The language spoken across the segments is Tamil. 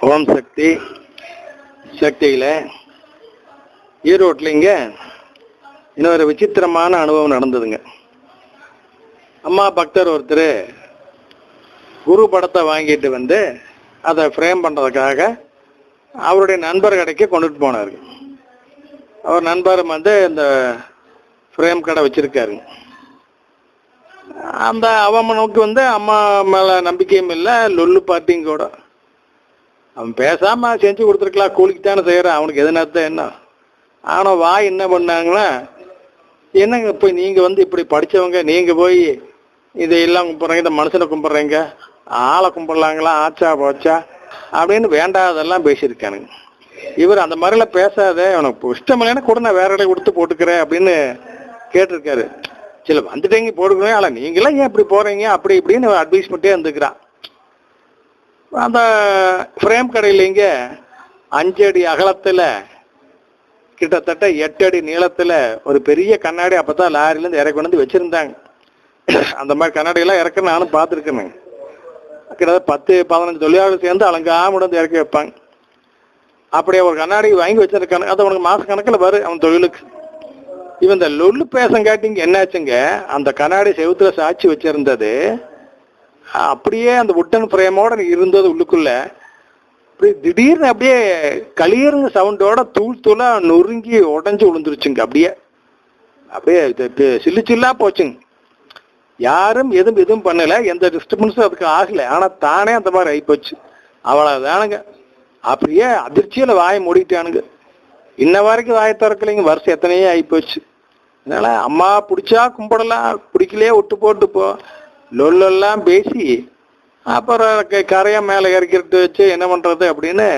ஓம் சக்தி. சக்தியில் ஈரோட்டில் இங்கே இன்னொரு விசித்திரமான அனுபவம் நடந்ததுங்க. அம்மா பக்தர் ஒருத்தர் குரு படத்தை வாங்கிட்டு வந்து அதை ஃப்ரேம் பண்ணுறதுக்காக அவருடைய நண்பர் கடைக்கு கொண்டுட்டு போனார். அவர் நண்பர் வந்து இந்த ஃப்ரேம் கடை வச்சுருக்காருங்க. அந்த அவனுக்கு வந்து அம்மா மேலே நம்பிக்கையும் இல்லை, லொல்லு பார்ட்டியும் கூட. அவன் பேசாமல் செஞ்சு கொடுத்துருக்கலாம், கூலிக்கு தானே செய்கிறான், அவனுக்கு எதுனாத்தான் என்ன. ஆனால் வாய் என்ன பண்ணாங்கன்னா, என்னங்க இப்போ நீங்கள் வந்து இப்படி படித்தவங்க நீங்கள் போய் இதையெல்லாம் கும்பிட்றீங்க, இந்த மனுஷனை கும்பிட்றீங்க, ஆளை கும்பிடலாங்களா, ஆச்சா போச்சா அப்படின்னு வேண்டாதெல்லாம் பேசியிருக்கானுங்க. இவர் அந்த மாதிரிலாம் பேசாத, உனக்கு இஷ்டம் இல்லைன்னா கூட நான் வேற இடம் கொடுத்து போட்டுக்கிறேன் அப்படின்னு கேட்டிருக்காரு. சில வந்துட்டேங்க போட்டுக்கிறேன், ஆனால் நீங்களாம் ஏன் இப்படி போகிறீங்க அப்படி இப்படின்னு அட்வைஸ் பண்ணிட்டே இருந்துக்கிறான். அந்த ஃப்ரேம் கடையில் இங்கே 5 அடி அகலத்தில் கிட்டத்தட்ட 8 அடி நீளத்தில் ஒரு பெரிய கண்ணாடி அப்போ தான் லாரிலேருந்து இறக்கி கொண்டு வந்து வச்சுருந்தாங்க. அந்த மாதிரி கண்ணாடியெல்லாம் இறக்க நானும் பார்த்துருக்கேனுங்க. கிட்டத்தட்ட 10-15 தொழிலாளர்கள் சேர்ந்து அலங்காமல் வந்து இறக்கி வைப்பாங்க. அப்படியே ஒரு கண்ணாடி வாங்கி வச்சிருக்கானு, அது அவனுக்கு மாத கணக்கில் வரும் அவன் தொழிலுக்கு. இவன் இந்த லொல்லு பேசங்காட்டிங்க என்னாச்சுங்க, அந்த கண்ணாடி செவுத்துல சாட்சி வச்சிருந்தது அப்படியே அந்த உட்டன் ஃப்ரேமோட இருந்தது உள்ளுக்குள்ள. அப்படியே திடீர்னு அப்படியே களியருங்க சவுண்டோட தூள் தூளா நொறுங்கி உடஞ்சி விழுந்துருச்சுங்க. அப்படியே சில்லு சில்லா போச்சுங்க. யாரும் எதுவும் பண்ணலை, எந்த டிஸ்டர்பன்ஸும் அதுக்கு ஆகலை. ஆனால் தானே அந்த மாதிரி ஆகிப்போச்சு. அவ்வளோதானுங்க. அப்படியே அதிர்ச்சியில் வாயை மூடிட்டானுங்க. இன்ன வரைக்கும் வாயை திறக்கலைங்க. வருஷம் எத்தனையோ ஆகிப்போச்சு. அதனால அம்மா பிடிச்சா கும்பிடலாம், பிடிக்கலையே விட்டு போட்டு போ, லொல்லெல்லாம் பேசி அப்புறம் கரையாக மேலே இறக்கிட்டு வச்சு என்ன பண்ணுறது அப்படின்னு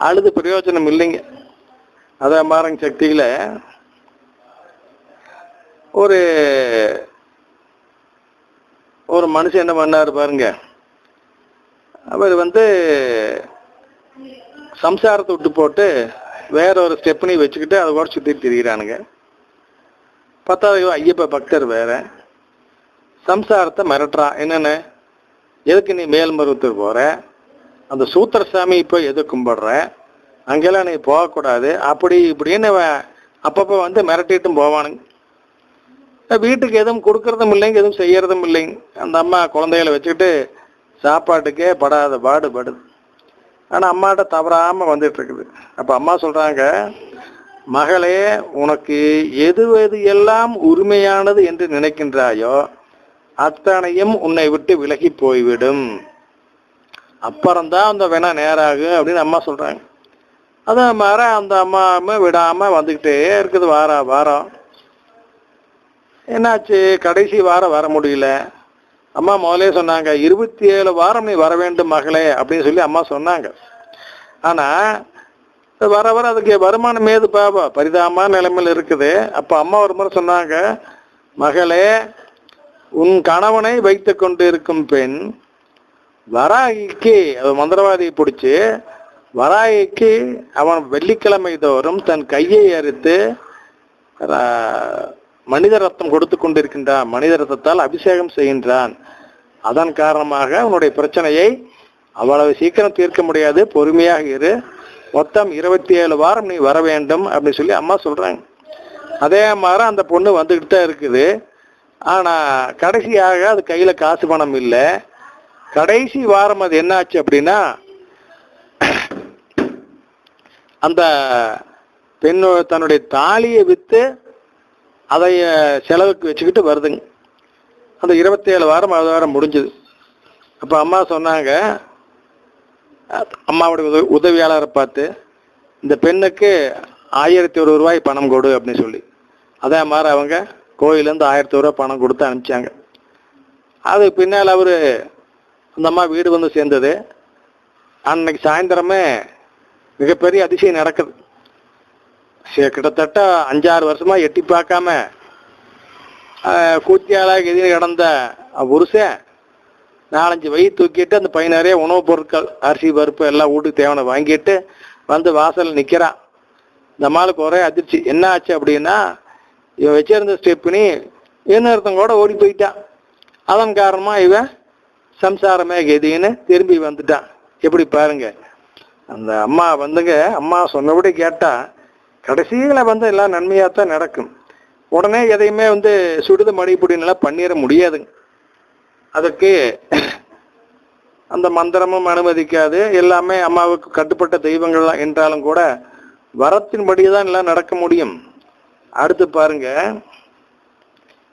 அழுது பிரயோஜனம் இல்லைங்க. அதை மாறங்க சக்தியில் ஒரு மனுஷன் என்ன பண்ணார் பாருங்க. அவர் வந்து சம்சாரத்தை விட்டு போட்டு வேற ஒரு ஸ்டெப்னி வச்சுக்கிட்டு அதை கூட சுற்றி திரிகிறானுங்க. 10வது ஐயப்ப பக்தர் வேற சம்சாரத்தை மிரட்டுறான். என்னென்னு, எதுக்கு நீ மேல்மருவத்தூர் போகிற, அந்த சூத்திரசாமி இப்போ எது கும்பிடுற, அங்கெல்லாம் நீ போகக்கூடாது அப்படி இப்படின்னு அப்பப்போ வந்து மிரட்டிட்டும் போவானுங்க. வீட்டுக்கு எதுவும் கொடுக்கறதும் இல்லைங்க, எதுவும் செய்யறதும் இல்லைங்க. அந்த அம்மா குழந்தைகளை வச்சுக்கிட்டு சாப்பாட்டுக்கே படாத பாடுபடுது. ஆனால் அம்மாட்ட தவறாமல் வந்துட்டு இருக்குது. அப்போ அம்மா சொல்கிறாங்க, மகளே, உனக்கு எது எல்லாம் உரிமையானது என்று நினைக்கின்றாயோ அத்தனையும் உன்னை விட்டு விலகி போய்விடும், அப்புறம்தான் அந்த வேணா நேராகும் அப்படின்னு அம்மா சொல்கிறாங்க. அதே மாதிரி அந்த அம்மா விடாமல் வந்துக்கிட்டே இருக்குது. வாரம் என்னாச்சு, கடைசி வாரம் வர முடியல. அம்மா முதலே சொன்னாங்க, 27 வாரம் நீ வர வேண்டும் மகளே அப்படின்னு சொல்லி அம்மா சொன்னாங்க. ஆனால் வர அதுக்கு வருமானம் ஏது பாபா, பரிதாபமான நிலைமையில் இருக்குது. அப்போ அம்மா ஒரு முறை சொன்னாங்க, மகளே, உன் கணவனை வைத்து கொண்டு இருக்கும் பெண் வராகிக்கு, மந்திரவாதியை பிடிச்சி வராகிக்கு அவன் வெள்ளிக்கிழமை தோறும் தன் கையை அறுத்து மனித ரத்தம் கொடுத்து கொண்டிருக்கின்றான், மனித ரத்தத்தால் அபிஷேகம் செய்கின்றான். அதன் காரணமாக உன்னுடைய பிரச்சனையை அவ்வளவு சீக்கிரம் தீர்க்க முடியாது, பொறுமையாக இரு, மொத்தம் 27 வாரம் நீ வர வேண்டும் அப்படின்னு சொல்லி அம்மா சொல்றாங்க. அதே மாதிரி அந்த பொண்ணு வந்துக்கிட்டு தான் இருக்குது. ஆனால் கடைசியாக அது கையில் காசு பணம் இல்லை. கடைசி வாரம் அது என்னாச்சு அப்படின்னா, அந்த பெண்ணு தன்னுடைய தாலியை விற்று அதை செலவுக்கு வச்சுக்கிட்டு வருதுங்க. அந்த 27 வாரம் அது வாரம் முடிஞ்சுது. அப்போ அம்மா சொன்னாங்க, அம்மாவுடைய உதவியாளரை பார்த்து, இந்த பெண்ணுக்கு 1001 ரூபாய் பணம் கொடு அப்படின்னு சொல்லி. அதே மாதிரி அவங்க கோயிலேருந்து 1001 ரூபா பணம் கொடுத்து அனுப்பிச்சாங்க. அது பின்னால் அவர் அந்த அம்மா வீடு வந்து சேர்ந்தது. அன்னைக்கு சாயந்தரமே மிகப்பெரிய அதிசயம் நடக்குது. கிட்டத்தட்ட 5-6 வருஷமா எட்டி பார்க்காம கூத்தியாளாக எதிர கிடந்த புருஷன் 4-5 வயி தூக்கிட்டு அந்த பையன் நிறைய உணவுப் பொருட்கள், அரிசி பருப்பு எல்லாம் வீட்டுக்கு தேவையான வாங்கிட்டு வந்து வாசல் நிற்கிறான். இந்த அம்மாளுக்கு ஒரே அதிர்ச்சி. என்ன ஆச்சு அப்படின்னா, இவன் வச்சிருந்த ஸ்டெப்னி இன்னொருத்தங்க கூட ஓடி போயிட்டான். அதன் காரணமாக இவன் சம்சாரமே கதின்னு திரும்பி வந்துட்டான். எப்படி பாருங்க. அந்த அம்மா வந்துங்க, அம்மா சொன்னபடி கேட்டா கடைசியில வந்து எல்லாம் நன்மையாத்தான் நடக்கும். உடனே எதையுமே வந்து சுடுது மடிப்பொடினெல்லாம் பண்ணிட முடியாதுங்க. அதுக்கு அந்த மந்திரமும் அனுமதிக்காது. எல்லாமே அம்மாவுக்கு கட்டுப்பட்ட தெய்வங்கள் என்றாலும் கூட வரத்தின்படி தான் எல்லாம் நடக்க முடியும். அடுத்து பாருங்க,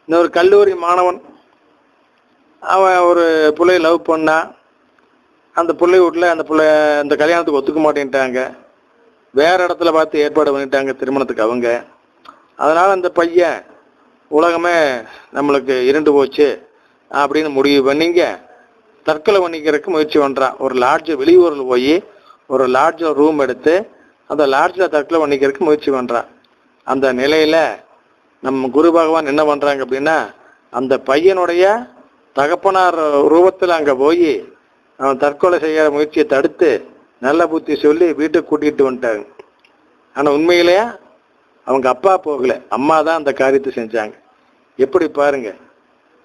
இன்னொரு கல்லூரி மாணவன், அவன் ஒரு பிள்ளைய லவ் பண்ணா. அந்த பிள்ளை வீட்டில் அந்த கல்யாணத்துக்கு ஒத்துக்க மாட்டேன்ட்டாங்க. வேற இடத்துல பார்த்து ஏற்பாடு பண்ணிட்டாங்க திருமணத்துக்கு அவங்க. அதனால அந்த பையன் உலகமே நம்மளுக்கு இருண்டு போச்சு அப்படின்னு முடிவு பண்ணிங்க தற்கொலை பண்ணிக்கிறதுக்கு முயற்சி பண்றான். ஒரு லாட்ஜ், வெளியூரில் போய் ஒரு லாட்ஜில் ரூம் எடுத்து அந்த லாட்ஜில் தற்கொலை பண்ணிக்கிறதுக்கு முயற்சி பண்றான். அந்த நிலையில நம்ம குரு பகவான் என்ன பண்றாங்க அப்படின்னா, அந்த பையனுடைய தகப்பனார் ரூபத்தில் அங்கே போய் அவன் தற்கொலை செய்ய முயற்சியை தடுத்து நல்ல புத்தி சொல்லி வீட்டுக்கு கூட்டிகிட்டு வந்துட்டாங்க. ஆனால் உண்மையிலேயே அவங்க அப்பா போகல, அம்மா தான் அந்த காரியத்தை செஞ்சாங்க. எப்படி பாருங்க.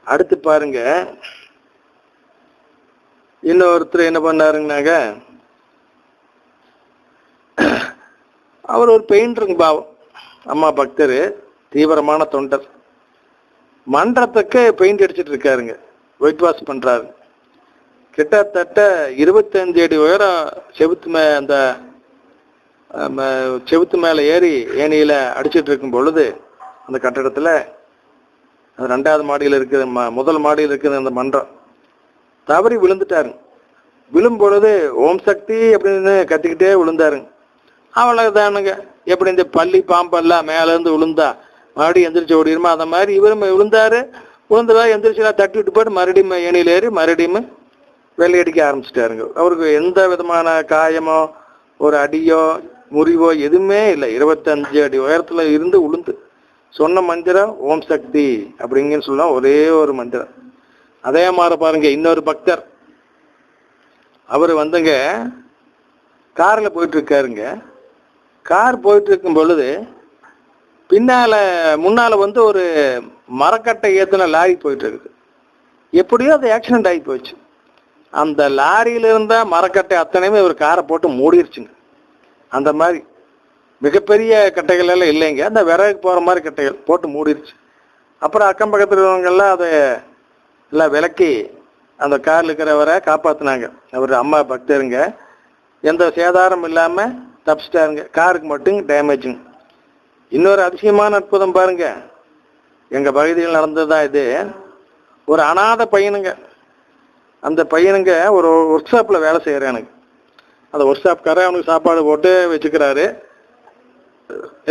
அடுத்து பாருங்க, இன்னொருத்தர் என்ன பண்ணாருங்கனாங்க, அவர் ஒரு பெயிண்டருங்க பாவம். அம்மா பக்தர், தீவிரமான தொண்டர். மன்றத்துக்கு பெயிண்ட் அடிச்சுட்டு இருக்காருங்க, ஒயிட் வாஷ் பண்றாரு. கிட்டத்தட்ட 25 அடி உயரம் அந்த செவுத்து மேலே ஏறி ஏணியில அடிச்சுட்டு இருக்கும் பொழுது அந்த கட்டடத்துல, அது 2வது மாடியில் இருக்குது, முதல் மாடியில் இருக்குது அந்த மன்றம், தவறி விழுந்துட்டாருங்க. விழும் பொழுது ஓம் சக்தி அப்படின்னு கத்திக்கிட்டே விழுந்தாருங்க. அவ்வளவுதானுங்க. எப்படி இந்த பள்ளி பாம்பெல்லாம் மேல இருந்து விழுந்தா மறுபடியும் எந்திரிச்சு ஓடிடுமா, அந்த மாதிரி இவரும் விழுந்தாரு. விழுந்ததா எந்திரிச்சு தட்டி விட்டு போயிட்டு மறுபடியும் ஏணியில் ஏறி மறுபடியும் வெள்ளையடிக்க ஆரம்பிச்சுட்டாருங்க. அவருக்கு எந்த விதமான காயமோ ஒரு அடியோ முறிவோ எதுவுமே இல்லை. 25 அடி உயரத்துல இருந்து உளுந்து சொன்ன மந்திரம் ஓம் சக்தி அப்படிங்கன்னு சொல்ல ஒரே ஒரு மந்திரம். அதே மாதிரி பாருங்க, இன்னொரு பக்தர், அவர் வந்துங்க கார்ல போயிட்டு இருக்காருங்க. கார் போயிட்டு இருக்கும் பொழுது முன்னால வந்து ஒரு மரக்கட்டை ஏத்தின லாரி போயிட்டு இருக்குது. எப்படியோ அது ஆக்சிடென்ட் ஆகி போச்சு. அந்த லாரியில இருந்த மரக்கட்டை அத்தனையுமே ஒரு காரை போட்டு மூடிருச்சுங்க. அந்த மாதிரி மிகப்பெரிய கட்டைகள் எல்லாம் இல்லைங்க, அந்த விறகு போற மாதிரி கட்டைகள் போட்டு மூடிருச்சு. அப்புறம் அக்கம் பக்கத்தில் இருக்கிறவங்கெல்லாம் அதை எல்லாம் விலக்கி அந்த காரில் இருக்கிறவரை காப்பாத்தினாங்க. அவர் அம்மா பக்தருங்க, எந்த சேதாரம் இல்லாம தப்பிச்சிட்டாருங்க. காருக்கு மட்டும் டேமேஜுங்க. இன்னொரு அதிசயமான அற்புதம் பாருங்க, எங்க பகுதியில் நடந்ததுதான் இது. ஒரு அனாதை பையனுங்க, அந்த பையனுங்க ஒரு ஒர்க் ஷாப்ல வேலை செய்யறானுங்க. அந்த ஒர்க் ஷாப்காரர் அவனுக்கு சாப்பாடு போட்டு வச்சுக்கிறாரு.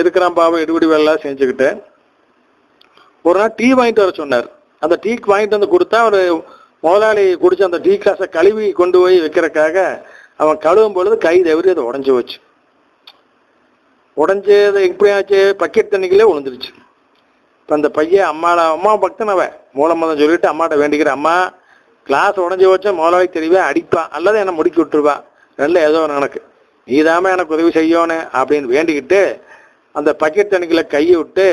இருக்கிறான் பாவம், எடுபடி வேலை செஞ்சுக்கிட்டு. ஒரு நாள் டீ வாங்கிட்டு வர சொன்னார். அந்த டீக்கு வாங்கிட்டு வந்து கொடுத்தா ஒரு முதலாளி குடிச்சு அந்த டீ கிளாஸை கழுவி கொண்டு போய் வைக்கிறதுக்காக அவன் கழுவும் பொழுது கை தவறி அதை உடஞ்சி வச்சு. உடஞ்சி அதை எப்படி ஆச்சு, பக்கெட் தண்ணிக்குள்ளே விழுந்துருச்சு. இப்போ அந்த பையன் அம்மா பக்தனவன் மூலமதம் சொல்லிட்டு அம்மாட்ட வேண்டிக்கிற, அம்மா கிளாஸ் உடஞ்சி வச்சா முதலாளி தெரியவே அடிப்பான் அல்லது என்னை முடுக்கி விட்டுருவான், ரெண்டில் ஏதோ எனக்கு நீதாம எனக்கு உதவி செய்யணும் அப்படின்னு வேண்டிக்கிட்டு அந்த பக்கெட் தண்ணிக்குள்ள கையை விட்டு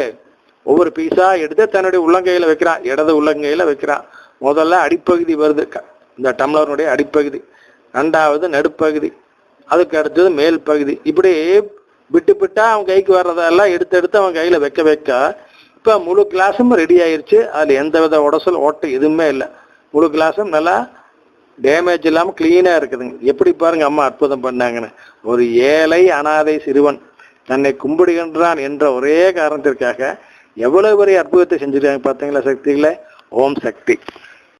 ஒவ்வொரு பீஸா எடுத்து தன்னுடைய உள்ளங்கையில வைக்கிறான். இடது உள்ளங்கையில வைக்கிறான். முதல்ல அடிப்பகுதி வருது, இந்த டம்ளருடைய அடிப்பகுதி. 2வது நடுப்பகுதி, அதுக்கு அடுத்தது மேல் பகுதி. இப்படி விட்டு விட்டா அவன் கைக்கு வர்றதெல்லாம் எடுத்து அவன் கையில வைக்க இப்ப முழு கிளாஸும் ரெடி ஆயிருச்சு. அதுல எந்த வித உடசல் ஓட்டை எதுவுமே இல்லை. முழு கிளாஸும் நல்லா டேமேஜ் இல்லாம கிளீனா இருக்குதுங்க. எப்படி பாருங்க அம்மா அற்புதம் பண்ணாங்கன்னு. ஒரு ஏழை அனாதை சிறுவன் தன்னை கும்பிடுகின்றான் என்ற ஒரே காரணத்திற்காக எவ்வளவு பெரிய அற்புதத்தை செஞ்சிருக்காங்க பார்த்தீங்களா சக்திகளே. ஓம் சக்தி.